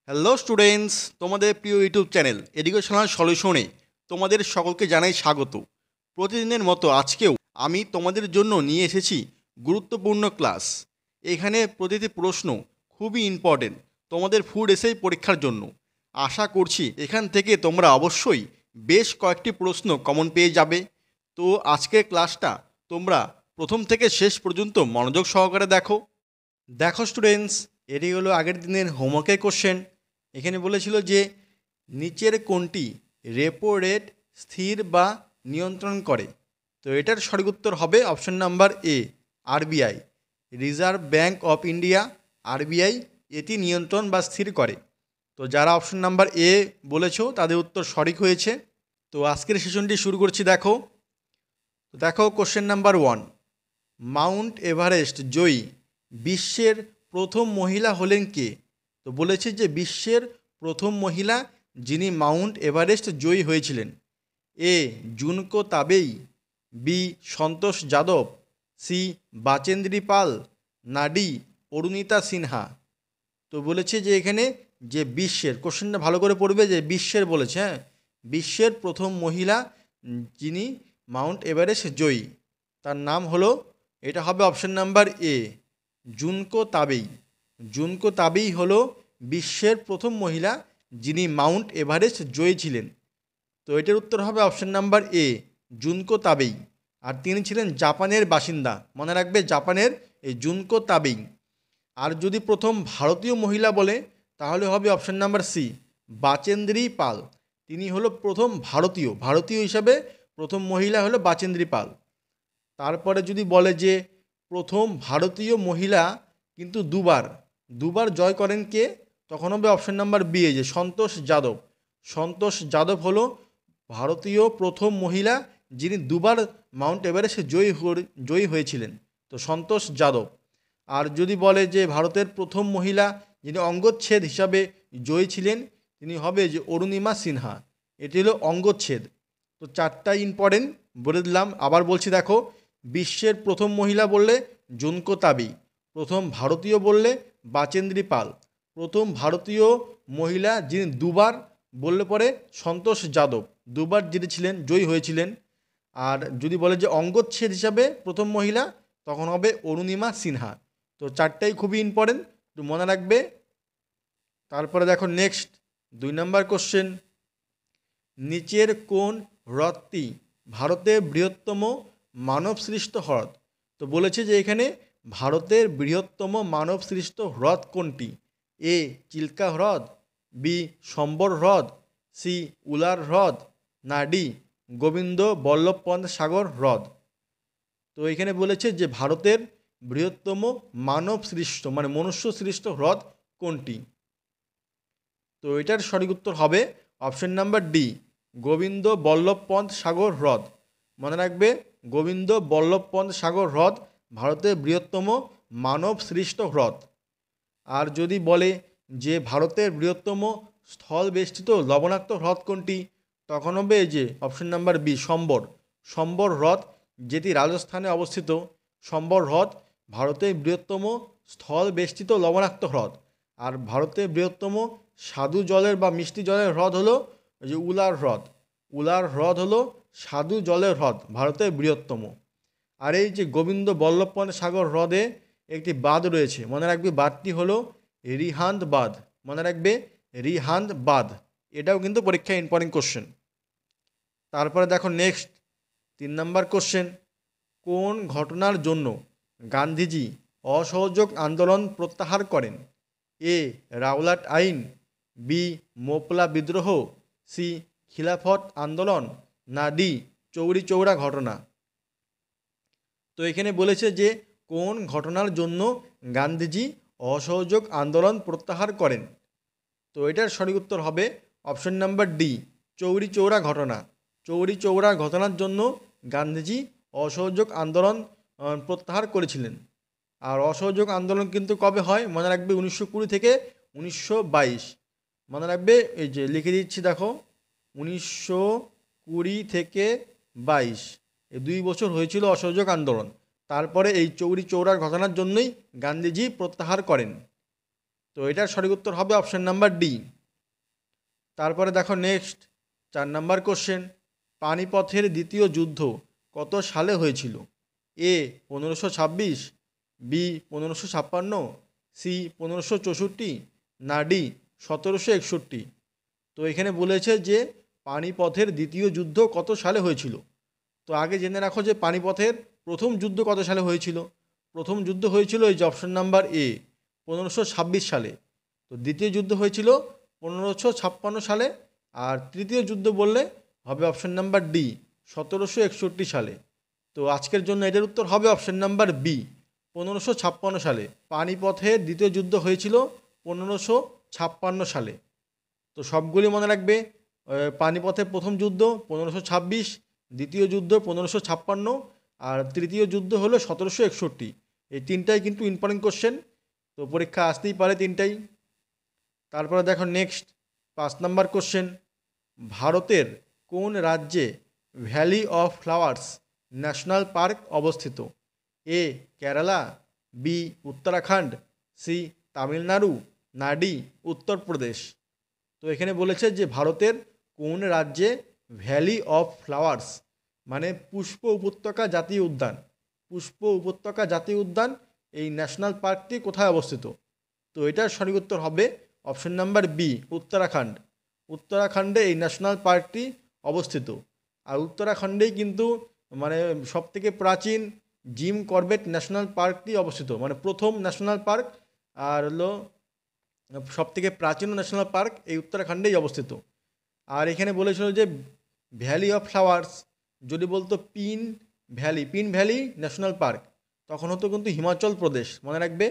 Hello students, তোমাদের প্রিয় YouTube channel educational সলিউশনে তোমাদের সকলকে জানাই স্বাগত। প্রতিদিনের মতো আজকেও আমি তোমাদের জন্য নিয়ে এসেছি গুরুত্বপূর্ণ ক্লাস। এখানে প্রতিটি প্রশ্ন খুবই ইম্পর্টেন্ট তোমাদের ফুড এসেই পরীক্ষার জন্য। আশা করছি এখান থেকে তোমরা অবশ্যই বেশ কয়েকটি প্রশ্ন কমন পেয়ে যাবে। তো আজকের ক্লাসটা তোমরা প্রথম থেকে শেষ পর্যন্ত মনোযোগ সহকারে দেখো। দেখো স্টুডেন্টস, এটি হলো আগের দিনের হোমওয়ার্কের কোশ্চেন। এখানে বলেছিল যে নিচের কোনটি রেপো রেট স্থির বা নিয়ন্ত্রণ করে। তো এটার সঠিক উত্তর হবে option number A, RBI. Reserve bank of India, RBI এটি নিয়ন্ত্রণ বা স্থির করে। তো যারা অপশন নাম্বার এ বলেছো তাদের উত্তর সঠিক হয়েছে। তো আজকের সেশনটি শুরু করছি। দেখো কোশ্চেন নাম্বার 1, মাউন্ট এভারেস্ট জয়ী বিশ্বের প্রথম মহিলা হলেন কে? তো বলেছে যে বিশ্বের প্রথম মহিলা যিনি মাউন্ট এভারেস্ট জয়ী হয়েছিলেন। এ, জুনকো তাবেই, বি, সন্তোষ যাদব, সি, বাচেন্দ্রী পাল, না ডি, অরুণিতা সিনহা। তো বলেছে যে এখানে যে বিশ্বের, কোশ্চেনটা ভালো করে পড়বে, যে বিশ্বের বলেছে, হ্যাঁ, বিশ্বের প্রথম মহিলা যিনি মাউন্ট এভারেস্ট জয়ী, তার নাম হলো, এটা হবে option number A, Junko Tabei. Junko Tabei হলো বিশ্বের প্রথম মহিলা যিনি মাউন্ট এভারেস্ট জয়ী ছিলেন। তো এটার উত্তর হবে option number A, Junko Tabei. আর তিনি ছিলেন জাপানের বাসিন্দা, মনে রাখবে জাপানের এই জুনকো তাবেই। আর যদি প্রথম ভারতীয় মহিলা বলে তাহলে হবে অপশন নাম্বার সি, বাচেন্দ্রী পাল। তিনি হলো প্রথম ভারতীয় হিসাবে প্রথম মহিলা হলো বাচেন্দ্রী পাল। তারপরে যদি বলে যে প্রথম ভারতীয় মহিলা কিন্তু দুবার জয় করেন কে, তখন হবে অপশন নাম্বার বি, যে সন্তোষ যাদব। সন্তোষ যাদব হলো ভারতীয় প্রথম মহিলা যিনি দুবার মাউন্ট এভারেস্টে জয়ী হয়েছিলেন। তো সন্তোষ যাদব। আর যদি বলে যে ভারতের প্রথম মহিলা যিনি অঙ্গচ্ছেদ হিসাবে জয়ী ছিলেন, তিনি হবে যে অরুণিমা সিনহা। এটি হলো অঙ্গচ্ছেদ। তো চারটাই ইম্পর্টেন্ট বলে দিলাম, আবার বলছি। দেখো, বিশ্বের প্রথম মহিলা বললে জুনকো তাবেই, প্রথম ভারতীয় বললে বাচেন্দ্রী পাল, প্রথম ভারতীয় মহিলা যিনি দুবার বললে পরে সন্তোষ যাদব, দুবার জিতেছিলেন, জয়ী হয়েছিলেন। আর যদি বলে যে অঙ্গচ্ছেদ হিসাবে প্রথম মহিলা, তখন হবে অরুণিমা সিনহা। তো চারটাই খুবই ইম্পর্টেন্ট, তো মনে রাখবে। তারপরে দেখো নেক্সট 2 নম্বর কোশ্চেন, নিচের কোন হ্রদটি ভারতের বৃহত্তম মানবসৃষ্ট হ্রদ? তো বলেছে যে এখানে ভারতের বৃহত্তম মানবসৃষ্ট হ্রদ কোনটি? এ, চিল্কা হ্রদ, বি, সম্বর হ্রদ, সি, উলার হ্রদ, না ডি, গোবিন্দ বল্লভ পন্ত সাগর হ্রদ। তো এখানে বলেছে যে ভারতের বৃহত্তম মানব সৃষ্ট মানে মনুষ্য সৃষ্ট হ্রদ কোনটি? তো এটার সঠিক উত্তর হবে option number D, Govind Ballabh Pant Sagar হ্রদ। মনে রাখবে, গোবিন্দ বল্লভ পন্ত সাগর হ্রদ ভারতের বৃহত্তম মানব সৃষ্ট হ্রদ। আর যদি বলে যে ভারতের বৃহত্তম স্থল বেষ্টিত লবণাক্ত হ্রদ কোনটি, তখন হবে যে অপশন নাম্বার বি, সম্বর হ্রদ, যেটি রাজস্থানে অবস্থিত। সম্বর হ্রদ ভারতের বৃহত্তম স্থল বেষ্টিত লবণাক্ত হ্রদ। আর ভারতের বৃহত্তম স্বাদু জলের বা মিষ্টি জলের হ্রদ হলো যে উলার হ্রদ। উলার হ্রদ হলো স্বাদু জলের হ্রদ, ভারতের বৃহত্তম। আর এই যে গোবিন্দ বল্লভ পন্ত সাগর হ্রদে একটি বাঁধ রয়েছে, মনে রাখবে বাঁধটি হলো রিহান্দ বাঁধ। মনে রাখবে রিহান্দ বাঁধ, এটাও কিন্তু পরীক্ষায় ইম্পর্টেন্ট কোশ্চেন। তারপরে দেখো নেক্সট 3 নম্বর কোশ্চেন, কোন ঘটনার জন্য গান্ধীজি অসহযোগ আন্দোলন প্রত্যাহার করেন? এ, রাওলাট আইন, বি, মোপলা বিদ্রোহ, সি, খিলাফত আন্দোলন, না ডি, চৌরি চৌরা ঘটনা। তো এখানে বলেছে যে কোন ঘটনার জন্য গান্ধীজি অসহযোগ আন্দোলন প্রত্যাহার করেন। তো এটার সঠিক উত্তর হবে অপশন নাম্বার ডি, চৌরি চৌরা ঘটনা। চৌরি চৌরা ঘটনার জন্য গান্ধীজি অসহযোগ আন্দোলন প্রত্যাহার করেছিলেন। আর অসহযোগ আন্দোলন কিন্তু কবে হয় মনে রাখবে, 1920 থেকে 1922। মনে রাখবে, এই যে লিখে দিচ্ছি দেখো, 1920 থেকে 22, এই 2 বছর হয়েছিল অসহযোগ আন্দোলন। তারপরে এই চৌরি চৌরার ঘটনার জন্যই গান্ধীজি প্রত্যাহার করেন। তো তো এটার সঠিক উত্তর হবে অপশন নাম্বার ডি। তারপরে দেখো নেক্সট 4 নাম্বার কোশ্চেন, পানিপথের দ্বিতীয় যুদ্ধ কত সালে হয়েছিল? এ 1526, বি 1556, সি 1564, না ডি 1761? তো এখানে বলেছে যে পানিপথের দ্বিতীয় যুদ্ধ কত সালে হয়েছিল। তো আগে জেনে রাখো যে পানিপথের প্রথম যুদ্ধ কত সালে হয়েছিল। প্রথম যুদ্ধ হয়েছিল এই যে অপশন নাম্বার এ 1526 সালে। তো দ্বিতীয় যুদ্ধ হয়েছিল 1556 সালে। আর তৃতীয় যুদ্ধ বললে হবে অপশন নাম্বার ডি 1761 সালে। তো আজকের জন্য এটার উত্তর হবে অপশন নাম্বার বি 1556 সালে। পানিপথের দ্বিতীয় যুদ্ধ হয়েছিল 1556 সালে। তো সবগুলি মনে রাখবে, পানিপথের প্রথম যুদ্ধ 1526, দ্বিতীয় যুদ্ধ 1556, আর তৃতীয় যুদ্ধ হলো 1761। এই তিনটাই কিন্তু ইম্পর্টেন্ট কোশ্চেন, তো পরীক্ষা আসতেই পারে তিনটাই। তারপরে দেখো নেক্সট 5 নাম্বার কোশ্চেন, ভারতের কোন রাজ্যে valley of flowers national park অবস্থিত? এ কেরালা, বি উত্তরাখণ্ড, সি তামিলনাড়ু, না ডি উত্তরপ্রদেশ? তো এখানে বলেছে যে ভারতের কোন রাজ্যে ভ্যালি অফ ফ্লাওয়ার্স মানে পুষ্প উপত্যকা জাতীয় উদ্যান, পুষ্প উপত্যকা জাতীয় উদ্যান এই ন্যাশনাল পার্কটি কোথায় অবস্থিত? তো এটার সঠিক উত্তর হবে অপশন নাম্বার বি উত্তরাখণ্ড। উত্তরাখণ্ডে এই ন্যাশনাল পার্কটি অবস্থিত। আর উত্তরাখণ্ডেই কিন্তু মানে সবথেকে প্রাচীন জিম করবেট ন্যাশনাল পার্কটি অবস্থিত, মানে প্রথম ন্যাশনাল পার্ক আর হলো সবথেকে প্রাচীন ন্যাশনাল পার্ক এই উত্তরাখণ্ডেই অবস্থিত। আর এখানে বলেছিল যে ভ্যালি অফ ফ্লাওয়ার্স যদি বলতো পিন ভ্যালি ন্যাশনাল পার্ক, তখন হতো কিন্তু হিমাচল প্রদেশ। মনে রাখবে,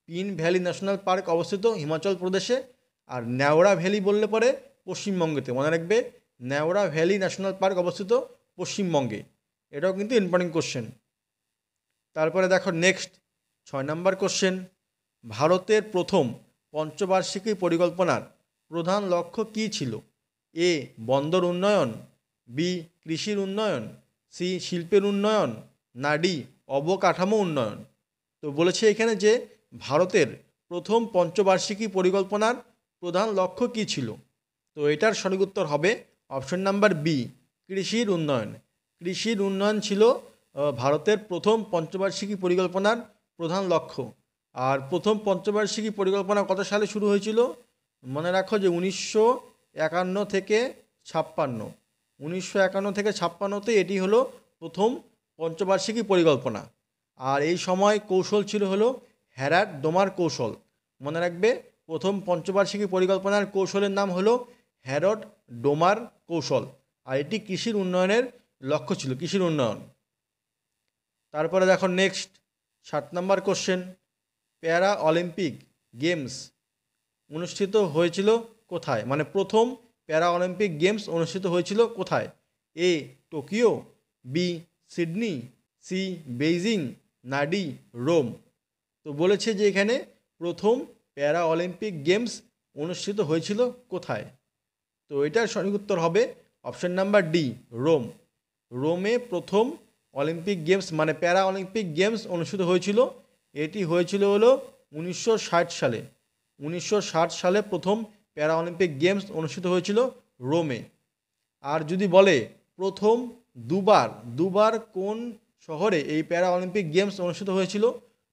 পিন ভ্যালি ন্যাশনাল পার্ক অবস্থিত হিমাচল প্রদেশে। আর ন্যাওড়া ভ্যালি বললে পরে পশ্চিমবঙ্গেতে। মনে রাখবে, ন্যাওড়া ভ্যালি ন্যাশনাল পার্ক অবস্থিত পশ্চিমবঙ্গে। এটাও কিন্তু ইম্পর্টেন্ট কোশ্চেন। তারপরে দেখো নেক্সট 6 নাম্বার কোশ্চেন, ভারতের প্রথম পঞ্চবার্ষিকী পরিকল্পনার প্রধান লক্ষ্য কী ছিল? এ বন্দর উন্নয়ন, বি কৃষির উন্নয়ন, সি শিল্পের উন্নয়ন, না ডি অবকাঠামো উন্নয়ন? তো বলেছে এখানে যে ভারতের প্রথম পঞ্চবার্ষিকী পরিকল্পনার প্রধান লক্ষ্য কী ছিল। তো এটার সঠিক উত্তর হবে অপশন নাম্বার বি কৃষির উন্নয়ন। কৃষির উন্নয়ন ছিল ভারতের প্রথম পঞ্চবার্ষিকী পরিকল্পনার প্রধান লক্ষ্য। আর প্রথম পঞ্চবার্ষিকী পরিকল্পনা কত সালে শুরু হয়েছিল? মনে রাখো যে 1951 থেকে 56। 1951 থেকে 56তে এটি হলো প্রথম পঞ্চবার্ষিকী পরিকল্পনা। আর এই সময় কৌশল ছিল হলো হ্যারাড ডোমার কৌশল। মনে রাখবে, প্রথম পঞ্চবার্ষিকী পরিকল্পনার কৌশলের নাম হলো হ্যারড ডোমার কৌশল। আর এটি কৃষির উন্নয়নের লক্ষ্য ছিল, কৃষির উন্নয়ন। তারপরে দেখো নেক্সট 7 নাম্বার কোশ্চেন, প্যারা অলিম্পিক গেমস অনুষ্ঠিত হয়েছিল কোথায়? মানে প্রথম প্যারা অলিম্পিক গেমস অনুষ্ঠিত হয়েছিল কোথায়? A Tokyo, B Sydney, C Beijing, না ডি রোম? তো বলেছে যে এখানে প্রথম প্যারা অলিম্পিক গেমস অনুষ্ঠিত হয়েছিল কোথায়। তো এটার সঠিক উত্তর হবে অপশন নাম্বার ডি রোম। রোমে প্রথম অলিম্পিক গেমস মানে প্যারা অলিম্পিক গেমস অনুষ্ঠিত হয়েছিল। এটি হয়েছিল হলো 1960 সালে। 1960 সালে প্রথম প্যারা অলিম্পিক গেমস অনুষ্ঠিত হয়েছিল রোমে। আর যদি বলে প্রথম দুবার কোন শহরে এই প্যারা অলিম্পিক গেমস অনুষ্ঠিত হয়েছিল,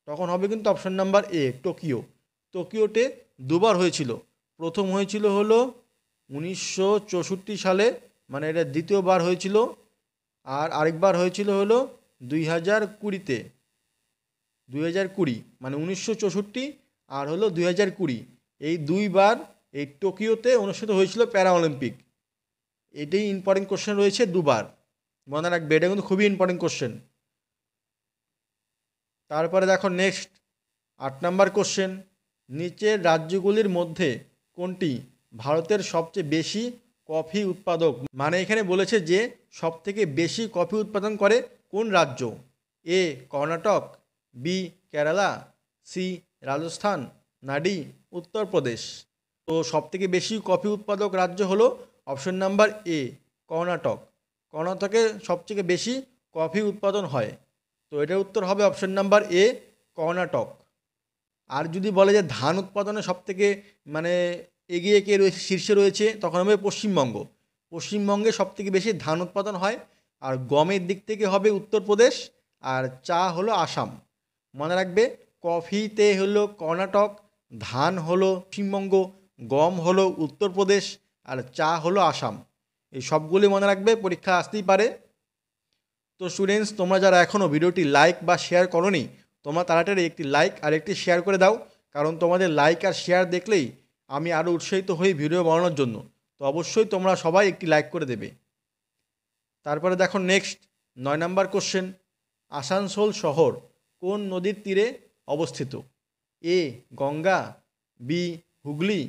তখন হবে কিন্তু অপশন নাম্বার এ টোকিও। টোকিওতে দুবার হয়েছিল। প্রথম হয়েছিল হলো 1964 সালে, মানে এটা দ্বিতীয়বার হয়েছিল। আর আরেকবার হয়েছিল হলো 2020-তে। 2020 মানে 1964 আর হলো 2020, এই দুইবার এই টোকিওতে অনুষ্ঠিত হয়েছিল প্যারা অলিম্পিক। এটাই ইম্পর্টেন্ট কোশ্চেন রয়েছে দুবার, মনে রাখবে, এটা কিন্তু খুবই ইম্পর্টেন্ট কোশ্চেন। তারপরে দেখো নেক্সট 8 নাম্বার কোশ্চেন, নিচের রাজ্যগুলির মধ্যে কোনটি ভারতের সবচেয়ে বেশি কফি উৎপাদক? মানে এখানে বলেছে যে সবথেকে বেশি কফি উৎপাদন করে কোন রাজ্য? এ কর্ণাটক, বি কেরালা, সি রাজস্থান, না ডি উত্তরপ্রদেশ? তো সবথেকে বেশি কফি উৎপাদক রাজ্য হলো অপশন নাম্বার এ কর্ণাটক। কর্ণাটকে সবথেকে বেশি কফি উৎপাদন হয়। তো এটার উত্তর হবে অপশন নাম্বার এ কর্ণাটক। আর যদি বলে যে ধান উৎপাদনে সবথেকে মানে এগিয়ে কে রয়েছে, শীর্ষে রয়েছে, তখন হবে পশ্চিমবঙ্গ। পশ্চিমবঙ্গে সবথেকে বেশি ধান উৎপাদন হয়। আর গমের দিক থেকে হবে উত্তরপ্রদেশ, আর চা হলো আসাম। মনে রাখবে, কফিতে হলো কর্ণাটক, ধান হলো পশ্চিমবঙ্গ, গম হলো উত্তরপ্রদেশ, আর চা হলো আসাম। এই সবগুলি মনে রাখবে, পরীক্ষা আসতেই পারে। তো স্টুডেন্টস, তোমরা যারা এখনও ভিডিওটি লাইক বা শেয়ার করোনি, তোমরা তাড়াতাড়ি একটি লাইক আর একটি শেয়ার করে দাও, কারণ তোমাদের লাইক আর শেয়ার দেখলেই আমি আরও উৎসাহিত হই ভিডিও বানানোর জন্য। তো অবশ্যই তোমরা সবাই একটি লাইক করে দেবে। তারপরে দেখো নেক্সট 9 নম্বর কোশ্চেন, আসানসোল শহর কোন নদীর তীরে অবস্থিত? এ গঙ্গা, বি হুগলি,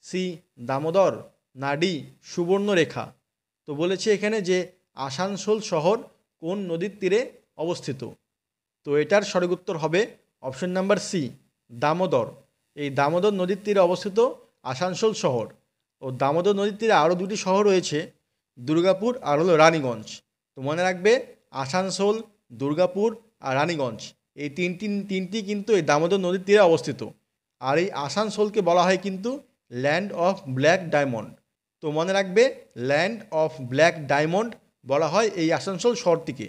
সি দামোদর, না ডি সুবর্ণরেখা। তো বলেছে এখানে যে আসানসোল শহর কোন নদীর তীরে অবস্থিত। তো এটার সঠিক উত্তর হবে অপশন নাম্বার সি, দামোদর। এই দামোদর নদীর তীরে অবস্থিত আসানসোল শহর। ও দামোদর নদীর তীরে আরও দুটি শহর রয়েছে, দুর্গাপুর আর হলো রানীগঞ্জ। তো মনে রাখবে, আসানসোল, দুর্গাপুর আর রানীগঞ্জ এই তিনটি কিন্তু এই দামোদর নদীর তীরে অবস্থিত। আর এই আসানসোলকে বলা হয় কিন্তু ল্যান্ড অফ ব্ল্যাক ডায়মন্ড। তো মনে রাখবে, ল্যান্ড অফ ব্ল্যাক ডায়মন্ড বলা হয় এই আসানসোল শহরটিকে।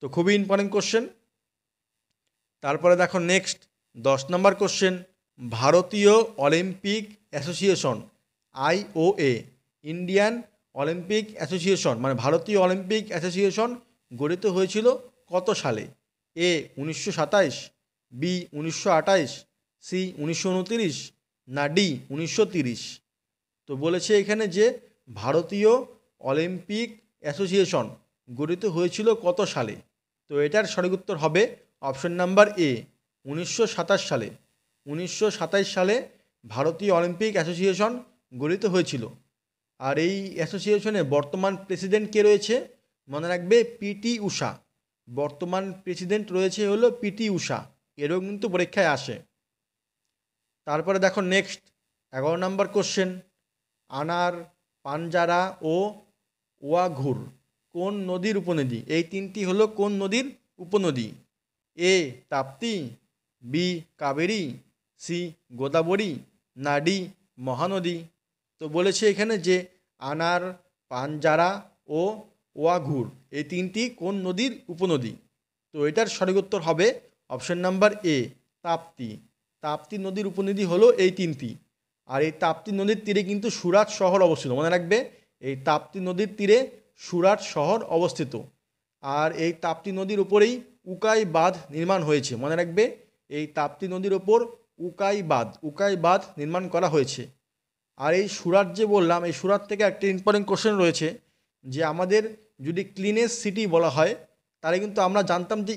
তো খুবই ইম্পর্টেন্ট কোশ্চেন। তারপরে দেখো নেক্সট 10 নম্বর কোশ্চেন, ভারতীয় Olympic association IOA, Indian Olympic association মানে ভারতীয় অলিম্পিক অ্যাসোসিয়েশন গঠিত হয়েছিল কত সালে? এ 1927, বি 1928, সি 1929, না ডি 1930। তো বলেছে এখানে যে ভারতীয় অলিম্পিক অ্যাসোসিয়েশন গঠিত হয়েছিল কত সালে। তো এটার সঠিক উত্তর হবে অপশন নাম্বার এ, 1927 সালে। 1927 সালে ভারতীয় অলিম্পিক অ্যাসোসিয়েশন গঠিত হয়েছিল। আর এই অ্যাসোসিয়েশনের বর্তমান প্রেসিডেন্ট কে রয়েছে? মনে রাখবে, পিটি ঊষা। বর্তমান প্রেসিডেন্ট রয়েছে হলো পিটি ঊষা। এরও কিন্তু পরীক্ষায় আসে। তারপরে দেখো নেক্সট 11 নম্বর কোশ্চেন, আনার, পাঞ্জারা ও ওয়াঘুর কোন নদীর উপনদী? এই তিনটি হলো কোন নদীর উপনদী? এ তাপ্তি, বি কাবেরী, সি গোদাবরী, না ডি মহানদী। তো বলেছে এখানে যে আনার, পাঞ্জারা ও ওয়াঘুর এই তিনটি কোন নদীর উপনদী। তো এটার সঠিক উত্তর হবে অপশন নাম্বার এ, তাপ্তি। তাপ্তি নদীর উপনদী হলো এই তিনটি। আর এই তাপ্তি নদীর তীরে কিন্তু সুরাট শহর অবস্থিত। মনে রাখবে, এই তাপ্তি নদীর তীরে সুরাট শহর অবস্থিত। আর এই তাপ্তি নদীর উপরেই উকাই বাঁধ নির্মাণ হয়েছে। মনে রাখবে, এই তাপ্তি নদীর ওপর উকাই বাঁধ নির্মাণ করা হয়েছে। আর এই সুরাট যে বললাম, এই সুরাট থেকে একটা ইম্পর্টেন্ট কোশ্চেন রয়েছে যে আমাদের যদি ক্লিনেস্ট সিটি বলা হয়, তাহলে কিন্তু আমরা জানতাম যে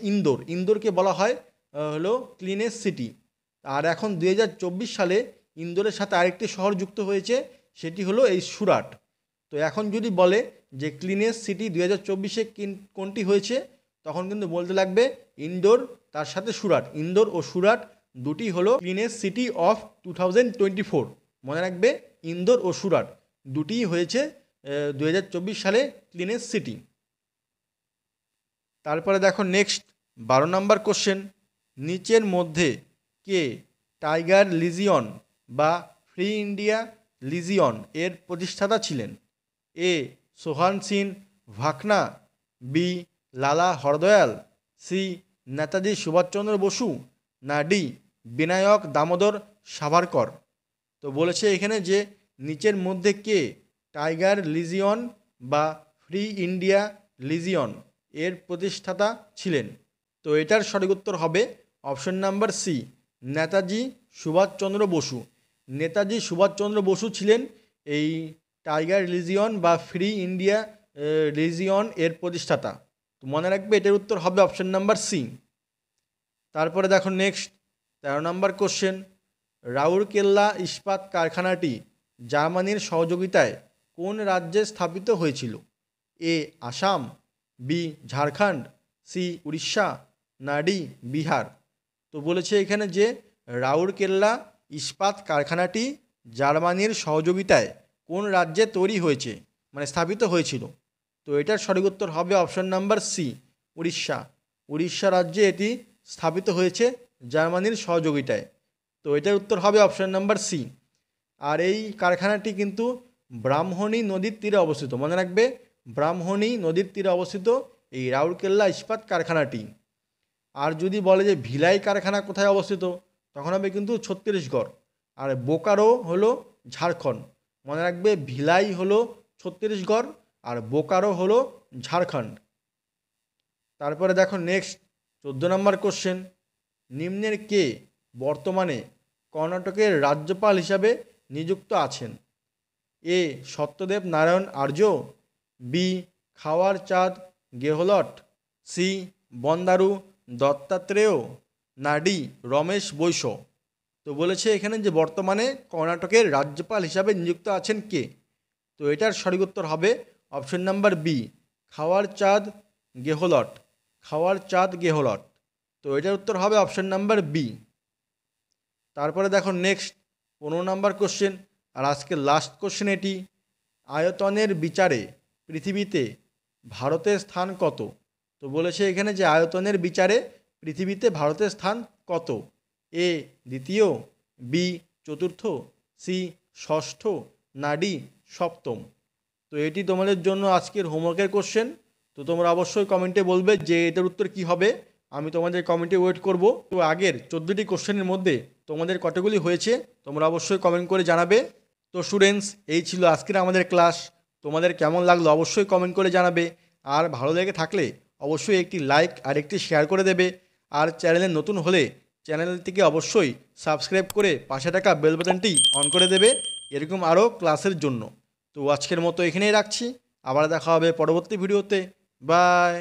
ইন্দোরকে বলা হয় হলো ক্লিনেস্ট সিটি। আর এখন 2024 সালে ইন্দোরের সাথে আরেকটি শহর যুক্ত হয়েছে, সেটি হলো এই সুরাট। তো এখন যদি বলে যে ক্লিনেস্ট সিটি 2024-এ কোনটি হয়েছে, তখন কিন্তু বলতে লাগবে ইন্দোর, তার সাথে সুরাট। ইন্দোর ও সুরাট দুটি হলো ক্লিনেস্ট সিটি অফ 2024। মনে রাখবে, ইন্দোর ও সুরাট দুটিই হয়েছে 2024 সালে ক্লিনেস্ট সিটি। তারপরে দেখো নেক্সট 12 নম্বর কোশ্চেন, নিচের মধ্যে কে টাইগার লিজিয়ন বা ফ্রি ইন্ডিয়া লিজিয়ন এর প্রতিষ্ঠাতা ছিলেন? এ সোহান সিং ভাকনা, বি লালা হরদয়াল, সি নেতাজি সুভাষচন্দ্র বসু, না ডি বিনায়ক দামোদর সাভারকর। তো বলেছে এখানে যে নিচের মধ্যে কে টাইগার লিজিয়ন বা ফ্রি ইন্ডিয়া লিজিয়ন এর প্রতিষ্ঠাতা ছিলেন। তো এটার সঠিক উত্তর হবে option number C, Netaji Subhas Chandra Bose. Netaji Subhas Chandra Bose ছিলেন এই টাইগার লিজিয়ন বা ফ্রি ইন্ডিয়া লিজিয়ন এর প্রতিষ্ঠাতা। তো মনে রাখবে, এটার উত্তর হবে অপশন নাম্বার সি। তারপরে দেখো নেক্সট 13 নম্বর কোশ্চেন, রাউরকেল্লা ইস্পাত কারখানাটি জার্মানির সহযোগিতায় কোন রাজ্যে স্থাপিত হয়েছিল? এ আসাম, বি ঝাড়খণ্ড, সি উড়িষ্যা, না ডি বিহার। তো বলেছে এখানে যে রাউরকেল্লা ইস্পাত কারখানাটি জার্মানির সহযোগিতায় কোন রাজ্যে তৈরি হয়েছে মানে স্থাপিত হয়েছিল। তো এটার সঠিক উত্তর হবে option number C, Orissa. Orissa রাজ্যে এটি স্থাপিত হয়েছে জার্মানির সহযোগিতায়। তো এটার উত্তর হবে অপশন নাম্বার সি। আর এই কারখানাটি কিন্তু ব্রাহ্মণী নদীর তীরে অবস্থিত, মনে রাখবে ব্রাহ্মণী নদীর তীরে অবস্থিত এই রাউরকেল্লা ইস্পাত কারখানাটি। আর যদি বলে যে ভিলাই কারখানা কোথায় অবস্থিত, তখন হবে কিন্তু ছত্তিশগড়। আর বোকারো হলো ঝাড়খণ্ড, মনে রাখবে ভিলাই হলো ছত্তিশগড় আর বোকারো হলো ঝাড়খণ্ড। তারপরে দেখো নেক্সট 14 নম্বর কোশ্চেন, নিম্নের কে বর্তমানে কর্ণাটকের রাজ্যপাল হিসাবে নিযুক্ত আছেন? এ সত্যদেব নারায়ণ আর্য, বি খাওয়ার চাঁদ গেহলট, সি বন্দারু দত্তাত্রেয়, না ডি রমেশ বৈশ। তো বলেছে এখানে যে বর্তমানে কর্ণাটকের রাজ্যপাল হিসাবে নিযুক্ত আছেন কে? তো এটার সঠিক উত্তর হবে অপশন নাম্বার বি, খাওয়ার চাঁদ গেহলট, খাওয়ার চাঁদ গেহলট। তো এটার উত্তর হবে অপশন নাম্বার বি। তারপরে দেখো নেক্সট 15 নম্বর কোশ্চেন, আর আজকে লাস্ট কোশ্চেন এটি, আয়তনের বিচারে পৃথিবীতে ভারতের স্থান কত? তো বলেছে এখানে যে আয়তনের বিচারে পৃথিবীতে ভারতের স্থান কত? এ দ্বিতীয়, বি চতুর্থ, সি ষষ্ঠ, না ডি সপ্তম। তো এটি তোমাদের জন্য আজকের হোমওয়ার্কের কোশ্চেন। তো তোমরা অবশ্যই কমেন্টে বলবে যে এটার উত্তর কী হবে, আমি তোমাদের কমেন্টে ওয়েট করব। তো আগের 14টি কোশ্চেনের মধ্যে তোমাদের কতগুলি হয়েছে তোমরা অবশ্যই কমেন্ট করে জানাবে। তো স্টুডেন্টস, এই ছিল আজকের আমাদের ক্লাস। তোমাদের কেমন লাগলো অবশ্যই কমেন্ট করে জানাবে। আর ভালো লেগে থাকলে অবশ্যই একটি লাইক আর একটি শেয়ার করে দেবে। আর চ্যানেলে নতুন হলে চ্যানেলটিকে অবশ্যই সাবস্ক্রাইব করে পাশে থাকা বেল বাটনটি অন করে দেবে এরকম আরও ক্লাসের জন্য। তো আজকের মতো এখানেই রাখছি, আবার দেখা হবে পরবর্তী ভিডিওতে। বাই।